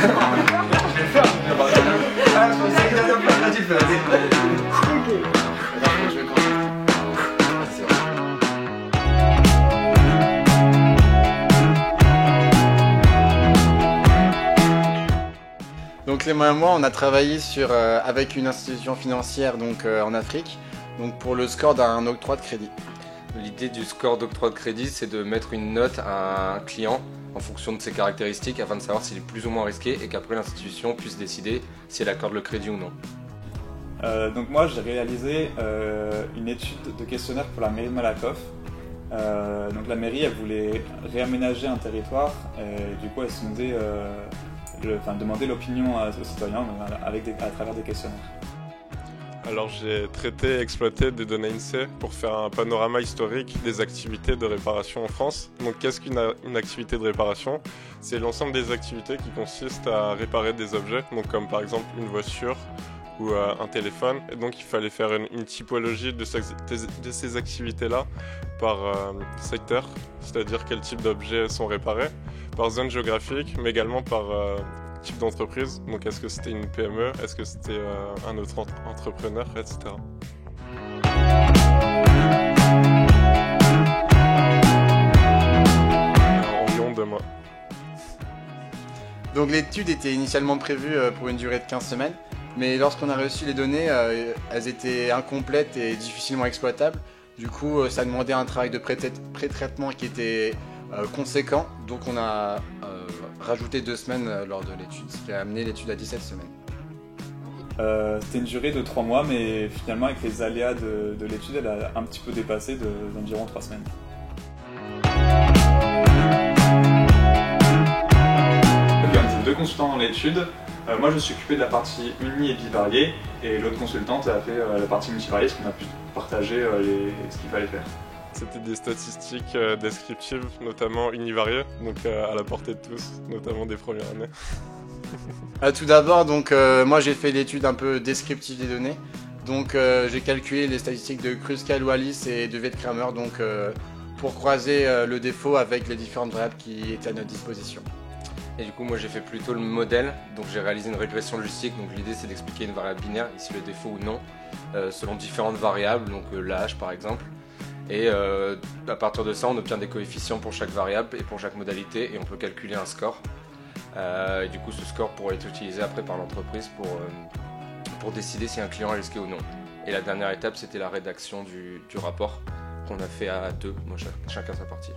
vais le faire. Ah, je pensais que la dernière fois, là, tu le fais. Ok. Alors, je vais commencer. Donc Clément et moi, on a travaillé avec une institution financière en Afrique, pour le score d'un octroi de crédit. L'idée du score d'octroi de crédit, c'est de mettre une note à un client en fonction de ses caractéristiques afin de savoir s'il est plus ou moins risqué et qu'après l'institution puisse décider si elle accorde le crédit ou non. Donc moi, j'ai réalisé une étude de questionnaire pour la mairie de Malakoff. Donc la mairie, elle voulait réaménager un territoire et du coup, elle sondait demander l'opinion aux citoyens à travers des questionnaires. Alors j'ai traité et exploité des données INSEE pour faire un panorama historique des activités de réparation en France. Donc qu'est-ce qu'une activité de réparation? C'est l'ensemble des activités qui consistent à réparer des objets, donc comme par exemple une voiture ou un téléphone. Et donc il fallait faire une typologie de ces activités-là par secteur, c'est-à-dire quel type d'objets sont réparés, par zone géographique, mais également par type d'entreprise. Donc est-ce que c'était une PME, est-ce que c'était un autre entrepreneur, etc. Environ 2 mois. Donc l'étude était initialement prévue pour une durée de 15 semaines, mais lorsqu'on a reçu les données, elles étaient incomplètes et difficilement exploitables. Du coup, ça demandait un travail de pré-traitement qui était conséquent, donc on a rajouté 2 semaines lors de l'étude, ce qui a amené l'étude à 17 semaines. C'était une durée de 3 mois, mais finalement avec les aléas de l'étude, elle a un petit peu dépassé d'environ 3 semaines. Donc, on était 2 consultants dans l'étude. Moi je me suis occupé de la partie uni et bivariée, et l'autre consultante a fait la partie multivariée, parce qu'on a pu partager ce qu'il fallait faire. C'était des statistiques descriptives, notamment univariées, donc à la portée de tous, notamment des premières années. Tout d'abord, moi j'ai fait l'étude un peu descriptive des données. J'ai calculé les statistiques de Kruskal-Wallis et de Vetkramer pour croiser le défaut avec les différentes variables qui étaient à notre disposition. Et du coup, moi j'ai fait plutôt le modèle, donc j'ai réalisé une régression logistique. Donc l'idée c'est d'expliquer une variable binaire, ici le défaut ou non, selon différentes variables, donc l'âge par exemple. Et à partir de ça, on obtient des coefficients pour chaque variable et pour chaque modalité, et on peut calculer un score. Et du coup, ce score pourrait être utilisé après par l'entreprise pour décider si un client est risqué ou non. Et la dernière étape, c'était la rédaction du rapport qu'on a fait à 2, moi, chacun sa partie.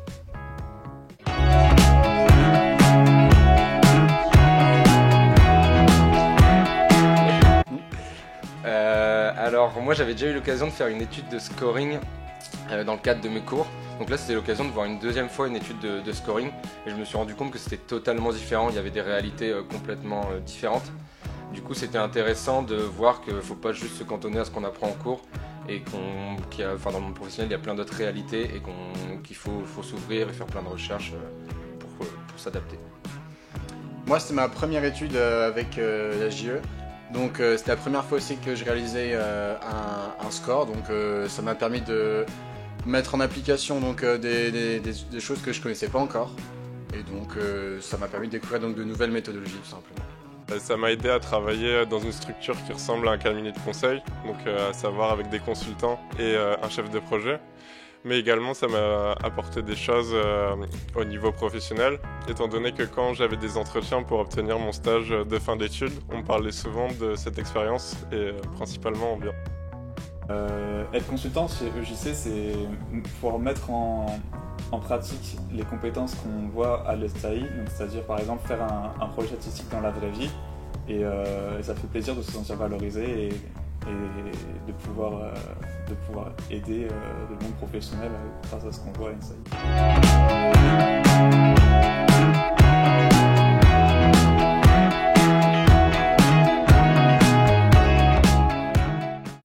Alors moi j'avais déjà eu l'occasion de faire une étude de scoring dans le cadre de mes cours. Donc là c'était l'occasion de voir une deuxième fois une étude de scoring et je me suis rendu compte que c'était totalement différent, il y avait des réalités complètement différentes. Du coup c'était intéressant de voir qu'il ne faut pas juste se cantonner à ce qu'on apprend en cours et dans le monde professionnel il y a plein d'autres réalités et qu'il faut s'ouvrir et faire plein de recherches pour s'adapter. Moi c'était ma première étude avec la JE. C'était la première fois aussi que je réalisais un score, ça m'a permis de mettre en application des choses que je connaissais pas encore, et ça m'a permis de découvrir de nouvelles méthodologies tout simplement. Ça m'a aidé à travailler dans une structure qui ressemble à un cabinet de conseil, à savoir avec des consultants et un chef de projet. Mais également ça m'a apporté des choses au niveau professionnel, étant donné que quand j'avais des entretiens pour obtenir mon stage de fin d'études, on me parlait souvent de cette expérience et principalement en bien. Être consultant chez EJC, c'est pouvoir mettre en pratique les compétences qu'on voit à l'ESTAI, c'est-à-dire par exemple faire un projet statistique dans la vraie vie, et ça fait plaisir de se sentir valorisé et de pouvoir aider le monde professionnel grâce à ce qu'on voit à l'ESTAI.